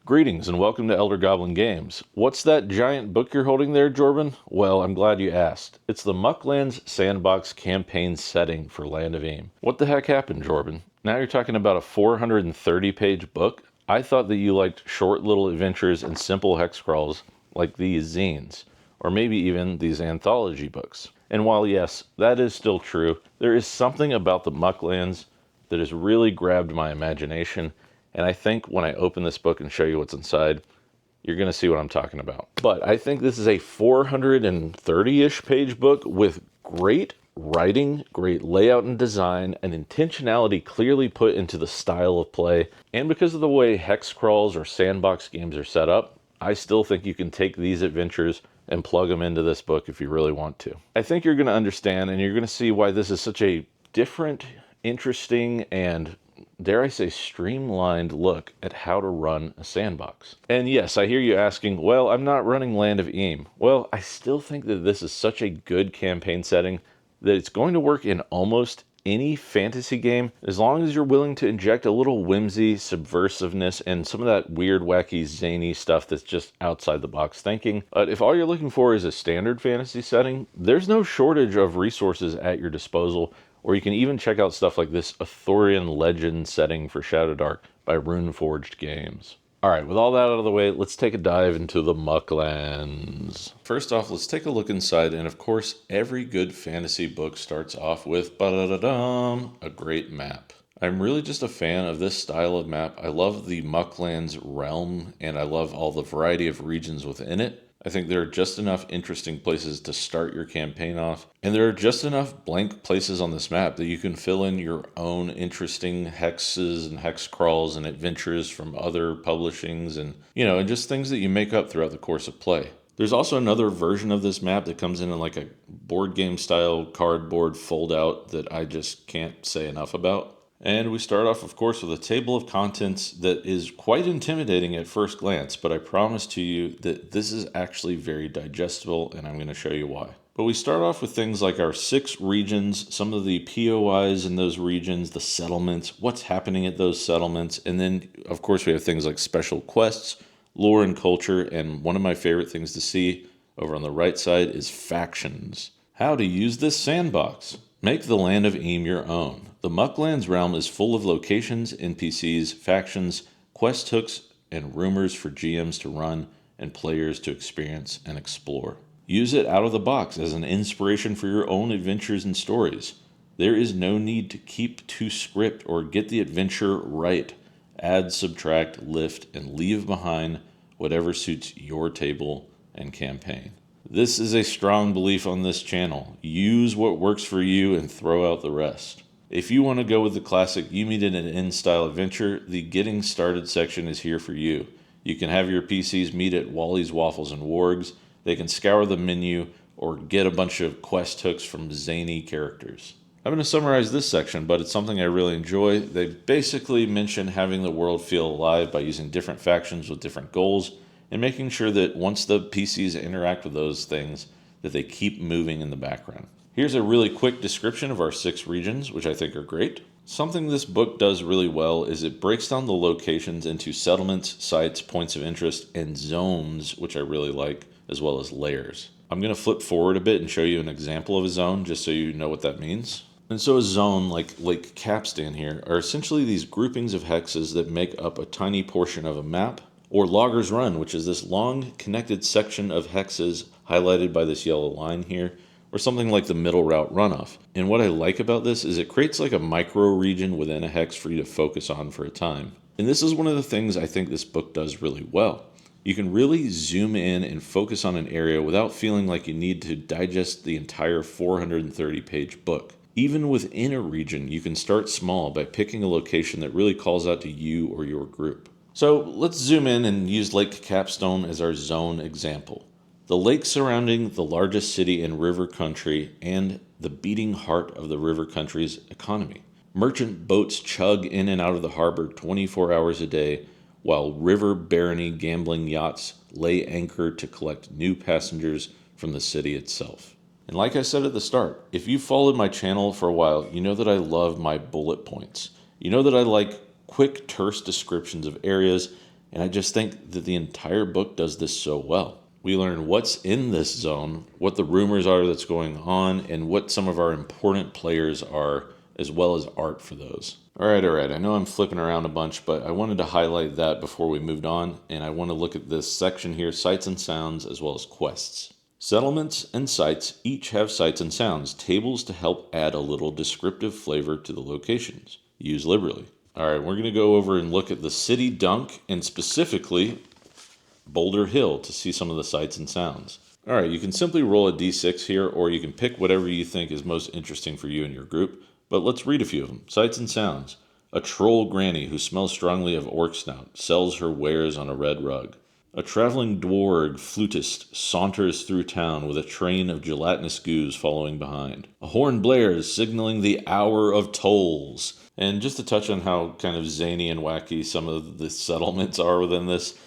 Greetings and welcome to Elder Goblin Games. What's that giant book you're holding there, Jorban? Well, I'm glad you asked. It's the Mucklands Sandbox Campaign Setting for Land of Eem. What the heck happened, Jorban? Now you're talking about a 430-page book? I thought that you liked short little adventures and simple hexcrawls like these zines, or maybe even these anthology books. And while yes, that is still true, there is something about the Mucklands that has really grabbed my imagination. And I think when I open this book and show you what's inside, you're going to see what I'm talking about. But I think this is a 430-ish page book with great writing, great layout and design, and intentionality clearly put into the style of play. And because of the way hexcrawls or sandbox games are set up, I still think you can take these adventures and plug them into this book if you really want to. I think you're going to understand and you're going to see why this is such a different, interesting, and dare I say, streamlined look at how to run a sandbox. And yes, I hear you asking, well, I'm not running Land of Eem. Well, I still think that this is such a good campaign setting that it's going to work in almost any fantasy game as long as you're willing to inject a little whimsy, subversiveness, and some of that weird, wacky, zany stuff that's just outside the box thinking. But if all you're looking for is a standard fantasy setting, there's no shortage of resources at your disposal. Or you can even check out stuff like this Arthurian legend setting for Shadowdark by Runeforged Games. Alright, with all that out of the way, let's take a dive into the Mucklands. First off, let's take a look inside, and of course, every good fantasy book starts off with a great map. I'm really just a fan of this style of map. I love the Mucklands realm, and I love all the variety of regions within it. I think there are just enough interesting places to start your campaign off, and there are just enough blank places on this map that you can fill in your own interesting hexes and hex crawls and adventures from other publishings and just things that you make up throughout the course of play. There's also another version of this map that comes in like a board game style cardboard fold out that I just can't say enough about. And we start off, of course, with a table of contents that is quite intimidating at first glance, but I promise to you that this is actually very digestible, and I'm going to show you why. But we start off with things like our 6 regions, some of the POIs in those regions, the settlements, what's happening at those settlements, and then, of course, we have things like special quests, lore and culture, and one of my favorite things to see over on the right side is factions. How to use this sandbox. Make the Land of Eem your own. The Mucklands realm is full of locations, NPCs, factions, quest hooks, and rumors for GMs to run and players to experience and explore. Use it out of the box as an inspiration for your own adventures and stories. There is no need to keep to script or get the adventure right. Add, subtract, lift, and leave behind whatever suits your table and campaign. This is a strong belief on this channel. Use what works for you and throw out the rest. If you want to go with the classic You Meet in an Inn style adventure, the Getting Started section is here for you. You can have your PCs meet at Wally's Waffles and Wargs. They can scour the menu or get a bunch of quest hooks from zany characters. I'm going to summarize this section, but it's something I really enjoy. They basically mention having the world feel alive by using different factions with different goals, and making sure that once the PCs interact with those things, that they keep moving in the background. Here's a really quick description of our 6 regions, which I think are great. Something this book does really well is it breaks down the locations into settlements, sites, points of interest, and zones, which I really like, as well as layers. I'm going to flip forward a bit and show you an example of a zone, just so you know what that means. And so a zone, like Lake Capstan here, are essentially these groupings of hexes that make up a tiny portion of a map, or Logger's Run, which is this long connected section of hexes highlighted by this yellow line here, or something like the Middle Route Runoff. And what I like about this is it creates like a micro region within a hex for you to focus on for a time. And this is one of the things I think this book does really well. You can really zoom in and focus on an area without feeling like you need to digest the entire 430-page book. Even within a region, you can start small by picking a location that really calls out to you or your group. So let's zoom in and use Lake Capstone as our zone example. The lake surrounding the largest city in river country and the beating heart of the river country's economy. Merchant boats chug in and out of the harbor 24 hours a day, while river barony gambling yachts lay anchor to collect new passengers from the city itself. And like I said at the start, if you've followed my channel for a while, you know that I love my bullet points. You know that I like quick, terse descriptions of areas And I just think that the entire book does this so well. We learn what's in this zone, what the rumors are that's going on, and what some of our important players are, as well as art for those. All right. I know I'm flipping around a bunch, but I wanted to highlight that before we moved on, and I want to look at this section here, sights and sounds, as well as quests. Settlements and sites each have sights and sounds, tables to help add a little descriptive flavor to the locations. Use liberally. All right, we're going to go over and look at the city dunk, and specifically Boulder Hill, to see some of the sights and sounds. All right, you can simply roll a d6 here, or you can pick whatever you think is most interesting for you and your group. But let's read a few of them. Sights and sounds. A troll granny who smells strongly of orc snout sells her wares on a red rug. A traveling dwarg flutist saunters through town with a train of gelatinous goos following behind. A horn blares, signaling the hour of tolls. And just to touch on how kind of zany and wacky some of the settlements are within this,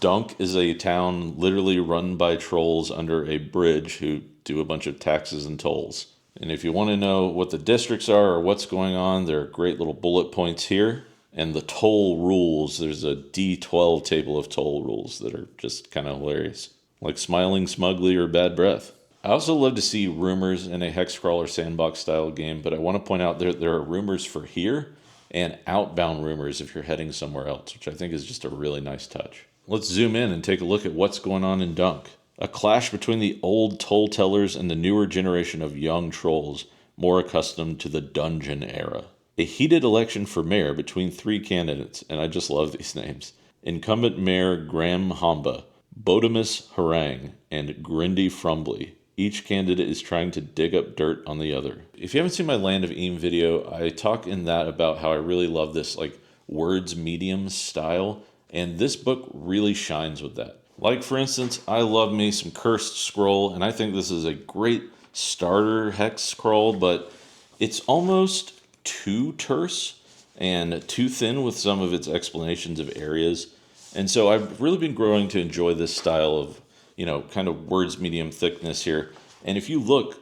Dunk is a town literally run by trolls under a bridge who do a bunch of taxes and tolls. And if you want to know what the districts are or what's going on, there are great little bullet points here. And the toll rules, there's a D12 table of toll rules that are just kind of hilarious. Like smiling smugly or bad breath. I also love to see rumors in a hexcrawl or sandbox style game, but I want to point out there are rumors for here and outbound rumors if you're heading somewhere else, which I think is just a really nice touch. Let's zoom in and take a look at what's going on in Dunk. A clash between the old toll tellers and the newer generation of young trolls more accustomed to the dungeon era. A heated election for mayor between three candidates, and I just love these names. Incumbent Mayor Graham Hamba, Bodemus Harangue, and Grindy Frumbly. Each candidate is trying to dig up dirt on the other. If you haven't seen my Land of Eem video, I talk in that about how I really love this like words medium style, and this book really shines with that. Like, for instance, I love me some Cursed Scroll, and I think this is a great starter hex scroll, but it's almost too terse and too thin with some of its explanations of areas. And so I've really been growing to enjoy this style of, kind of words medium thickness here. And if you look,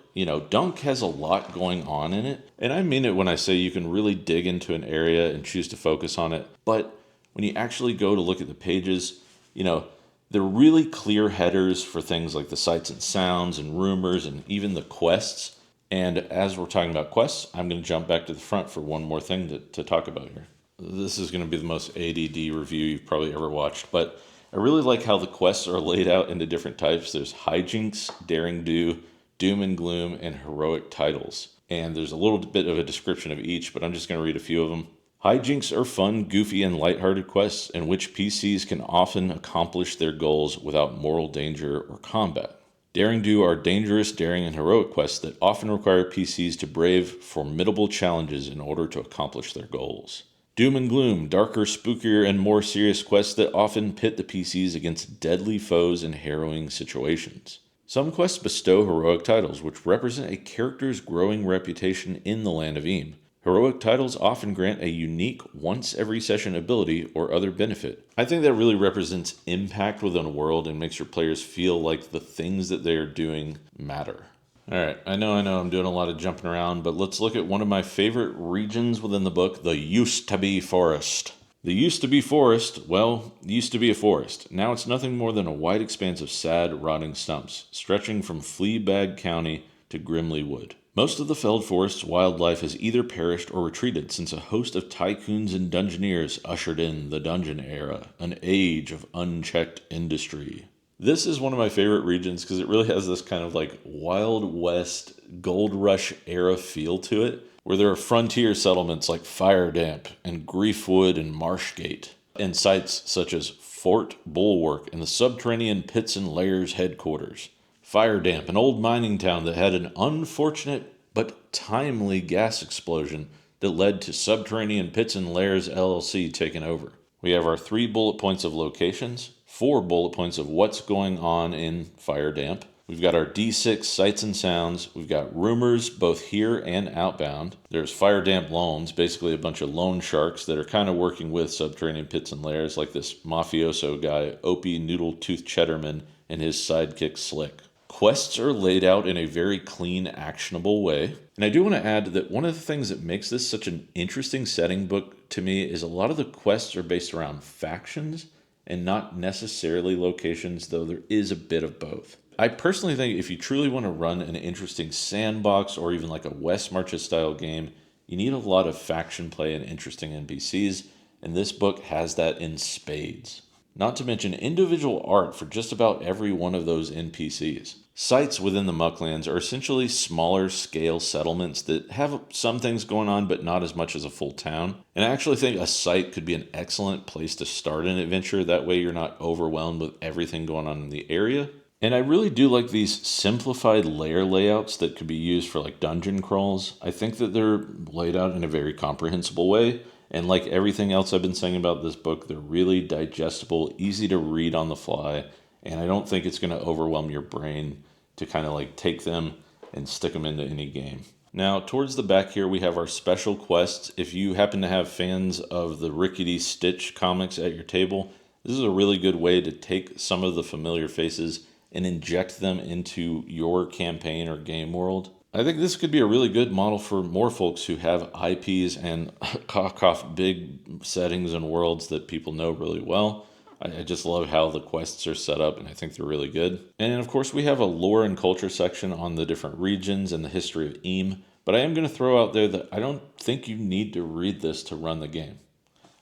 Dunk has a lot going on in it. And I mean it when I say you can really dig into an area and choose to focus on it. But when you actually go to look at the pages, they're really clear headers for things like the sights and sounds and rumors and even the quests. And as we're talking about quests, I'm going to jump back to the front for one more thing to talk about here. This is going to be the most ADD review you've probably ever watched, but I really like how the quests are laid out into different types. There's hijinks, daring do, doom and gloom, and heroic titles. And there's a little bit of a description of each, but I'm just going to read a few of them. Hijinks are fun, goofy, and lighthearted quests in which PCs can often accomplish their goals without moral danger or combat. Daring Do are dangerous, daring, and heroic quests that often require PCs to brave formidable challenges in order to accomplish their goals. Doom and Gloom, darker, spookier, and more serious quests that often pit the PCs against deadly foes in harrowing situations. Some quests bestow heroic titles, which represent a character's growing reputation in the Land of Eem. Heroic titles often grant a unique once-every-session ability or other benefit. I think that really represents impact within a world and makes your players feel like the things that they are doing matter. All right, I know I'm doing a lot of jumping around, but let's look at one of my favorite regions within the book, the Used-to-Be Forest. The Used-to-Be Forest, well, used to be a forest. Now it's nothing more than a wide expanse of sad, rotting stumps, stretching from Fleabag County to Grimley Wood. Most of the felled forest's wildlife has either perished or retreated since a host of tycoons and dungeoneers ushered in the dungeon era, an age of unchecked industry. This is one of my favorite regions because it really has this kind of like Wild West Gold Rush era feel to it, where there are frontier settlements like Firedamp and Griefwood and Marshgate, and sites such as Fort Bulwark and the subterranean Pits and Lairs headquarters. Firedamp, an old mining town that had an unfortunate but timely gas explosion that led to Subterranean Pits and Lairs LLC taking over. We have our 3 bullet points of locations, 4 bullet points of what's going on in Firedamp. We've got our D6 sights and sounds. We've got rumors both here and outbound. There's Firedamp loans, basically a bunch of loan sharks that are kind of working with Subterranean Pits and Lairs, like this mafioso guy, Opie Noodle Tooth Cheddarman, and his sidekick Slick. Quests are laid out in a very clean, actionable way. And I do want to add that one of the things that makes this such an interesting setting book to me is a lot of the quests are based around factions and not necessarily locations, though there is a bit of both. I personally think if you truly want to run an interesting sandbox or even like a West Marches style game, you need a lot of faction play and interesting NPCs, and this book has that in spades. Not to mention individual art for just about every one of those NPCs. Sites within the Mucklands are essentially smaller scale settlements that have some things going on, but not as much as a full town. And I actually think a site could be an excellent place to start an adventure. That way you're not overwhelmed with everything going on in the area. And I really do like these simplified layer layouts that could be used for like dungeon crawls. I think that they're laid out in a very comprehensible way. And like everything else I've been saying about this book, they're really digestible, easy to read on the fly. And I don't think it's going to overwhelm your brain to kind of like take them and stick them into any game. Now, towards the back here, we have our special quests. If you happen to have fans of the Rickety Stitch comics at your table, this is a really good way to take some of the familiar faces and inject them into your campaign or game world. I think this could be a really good model for more folks who have IPs and cock off big settings and worlds that people know really well. I just love how the quests are set up, and I think they're really good. And of course, we have a lore and culture section on the different regions and the history of Eem, but I am going to throw out there that I don't think you need to read this to run the game.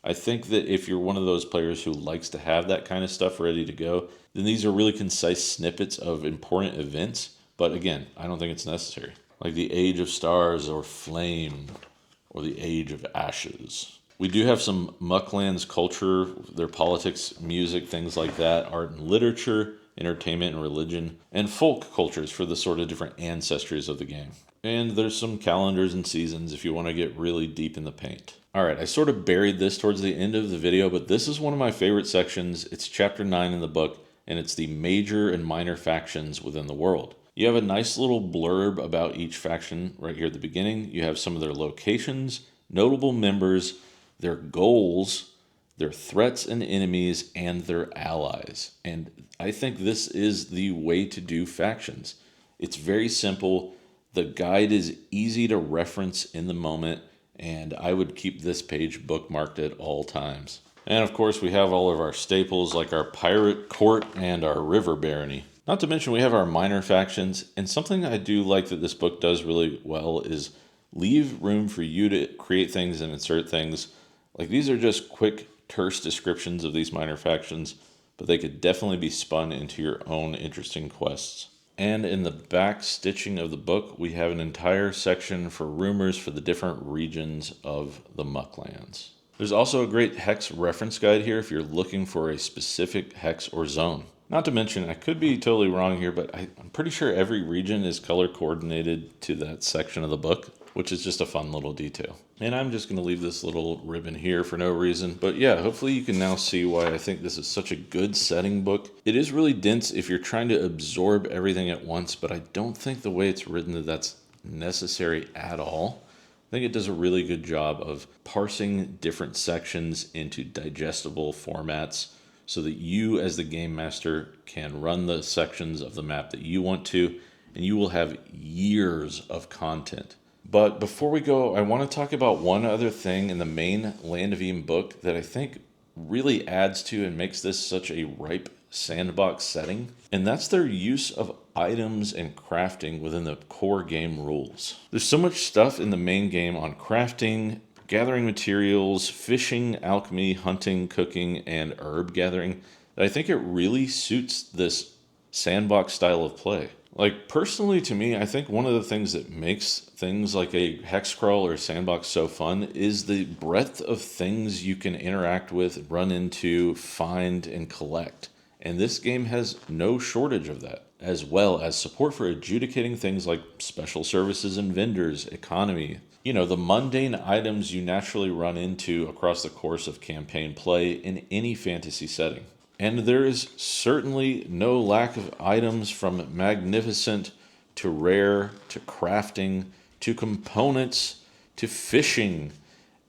I think that if you're one of those players who likes to have that kind of stuff ready to go, then these are really concise snippets of important events. But again, I don't think it's necessary. Like the Age of Stars or Flame or the Age of Ashes. We do have some Mucklands culture, their politics, music, things like that, art and literature, entertainment and religion, and folk cultures for the sort of different ancestries of the game. And there's some calendars and seasons if you want to get really deep in the paint. All right, I sort of buried this towards the end of the video, but this is one of my favorite sections. It's chapter 9 in the book, and it's the major and minor factions within the world. You have a nice little blurb about each faction right here at the beginning. You have some of their locations, notable members, their goals, their threats and enemies, and their allies. And I think this is the way to do factions. It's very simple. The guide is easy to reference in the moment, and I would keep this page bookmarked at all times. And of course, we have all of our staples like our pirate court and our river barony. Not to mention we have our minor factions, and something I do like that this book does really well is leave room for you to create things and insert things. Like these are just quick, terse descriptions of these minor factions, but they could definitely be spun into your own interesting quests. And in the back stitching of the book, we have an entire section for rumors for the different regions of the Mucklands. There's also a great hex reference guide here if you're looking for a specific hex or zone. Not to mention, I could be totally wrong here, but I'm pretty sure every region is color coordinated to that section of the book, which is just a fun little detail. And I'm just going to leave this little ribbon here for no reason. But yeah, hopefully you can now see why I think this is such a good setting book. It is really dense if you're trying to absorb everything at once, but I don't think the way it's written that's necessary at all. I think it does a really good job of parsing different sections into digestible formats so that you as the game master can run the sections of the map that you want to, and you will have years of content. But before we go, I want to talk about one other thing in the main Land of Eem book that I think really adds to and makes this such a ripe sandbox setting, and that's their use of items and crafting within the core game rules. There's so much stuff in the main game on crafting, gathering materials, fishing, alchemy, hunting, cooking, and herb gathering that I think it really suits this sandbox style of play. Like, personally to me, I think one of the things that makes things like a hexcrawl or a sandbox so fun is the breadth of things you can interact with, run into, find, and collect. And this game has no shortage of that, as well as support for adjudicating things like special services and vendors, economy, the mundane items you naturally run into across the course of campaign play in any fantasy setting. And there is certainly no lack of items from magnificent to rare to crafting to components to fishing.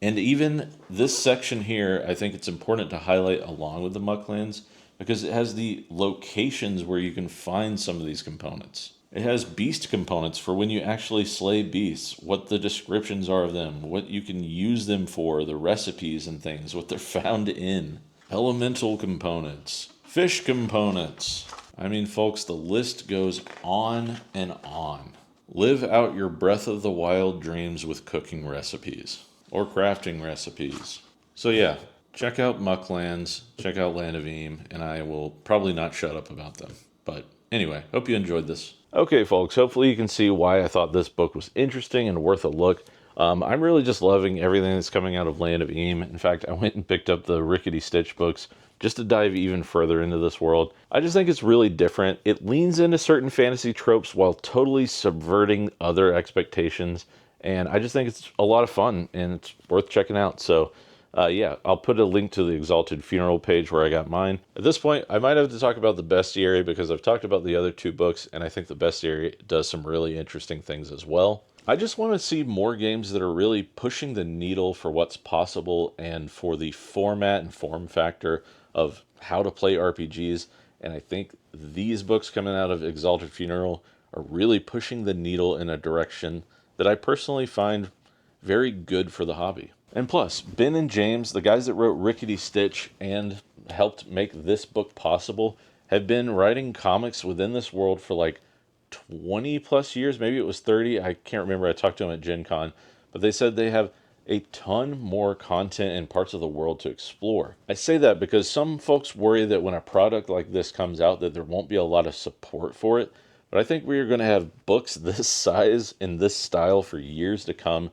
And even this section here, I think it's important to highlight along with the Mucklands because it has the locations where you can find some of these components. It has beast components for when you actually slay beasts, what the descriptions are of them, what you can use them for, the recipes and things, what they're found in. elemental components, fish components. I mean, folks, the list goes on and on. Live out your Breath of the Wild dreams with cooking recipes or crafting recipes. So yeah, check out Mucklands, check out Land of Eem, and I will probably not shut up about them. But anyway, hope you enjoyed this. Okay, folks, hopefully you can see why I thought this book was interesting and worth a look. I'm really just loving everything that's coming out of Land of Eem. In fact, I went and picked up the Rickety Stitch books just to dive even further into this world. I just think it's really different. It leans into certain fantasy tropes while totally subverting other expectations. And I just think it's a lot of fun and it's worth checking out. So yeah, I'll put a link to the Exalted funeral page where I got mine. At this point, I might have to talk about the bestiary because I've talked about the other two books, and I think the bestiary does some really interesting things as well. I just want to see more games that are really pushing the needle for what's possible and for the format and form factor of how to play RPGs. And I think these books coming out of Exalted Funeral are really pushing the needle in a direction that I personally find very good for the hobby. And plus, Ben and James, the guys that wrote Rickety Stitch and helped make this book possible, have been writing comics within this world for like 20 plus years. Maybe it was 30. I can't remember. I talked to them at Gen Con. But they said they have a ton more content and parts of the world to explore. I say that because some folks worry that when a product like this comes out that there won't be a lot of support for it. But I think we are going to have books this size in this style for years to come.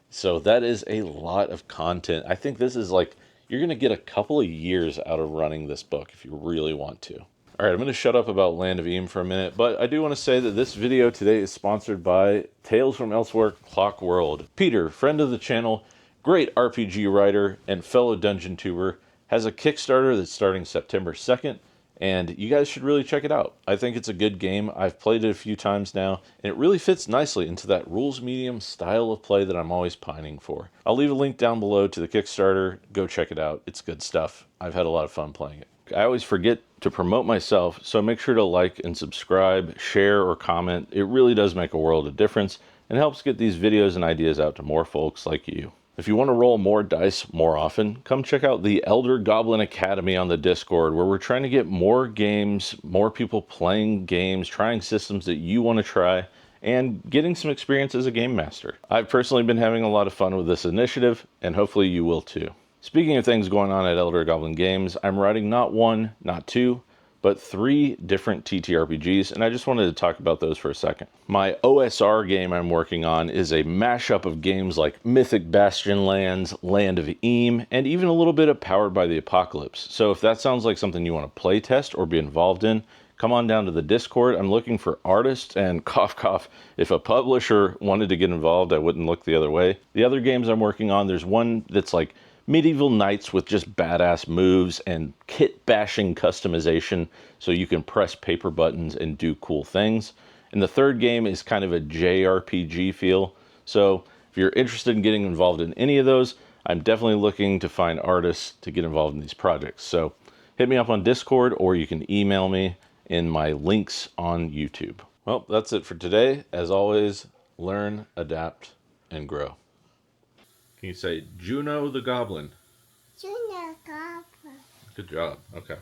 So that is a lot of content. I think this is like, you're going to get a couple of years out of running this book if you really want to. All right, I'm going to shut up about Land of Eem for a minute, but I do want to say that this video today is sponsored by Tales from Elsewhere Clock World. Peter, friend of the channel, great RPG writer, and fellow dungeon tuber, has a Kickstarter that's starting September 2nd, and you guys should really check it out. I think it's a good game. I've played it a few times now, and it really fits nicely into that rules medium style of play that I'm always pining for. I'll leave a link down below to the Kickstarter. Go check it out. It's good stuff. I've had a lot of fun playing it. I always forget to promote myself, so make sure to like and subscribe, share, or comment. It really does make a world of difference and helps get these videos and ideas out to more folks like you. If you want to roll more dice more often, come check out the Elder Goblin Academy on the Discord, where we're trying to get more games, more people playing games, trying systems that you want to try, and getting some experience as a game master. I've personally been having a lot of fun with this initiative, and hopefully you will too. Speaking of things going on at Elder Goblin Games, I'm writing not one, not two, but 3 different TTRPGs, and I just wanted to talk about those for a second. My OSR game I'm working on is a mashup of games like Mythic Bastion Lands, Land of Eem, and even a little bit of Powered by the Apocalypse. So if that sounds like something you want to play test or be involved in, come on down to the Discord. I'm looking for artists, and cough cough, if a publisher wanted to get involved, I wouldn't look the other way. The other games I'm working on, there's one that's like medieval knights with just badass moves and kit bashing customization so you can press paper buttons and do cool things. And the third game is kind of a JRPG feel. So if you're interested in getting involved in any of those, I'm definitely looking to find artists to get involved in these projects. So hit me up on Discord, or you can email me in my links on YouTube. Well, that's it for today. As always, learn, adapt, and grow. Can you say Juno the Goblin? Juno Goblin. Good job. Okay.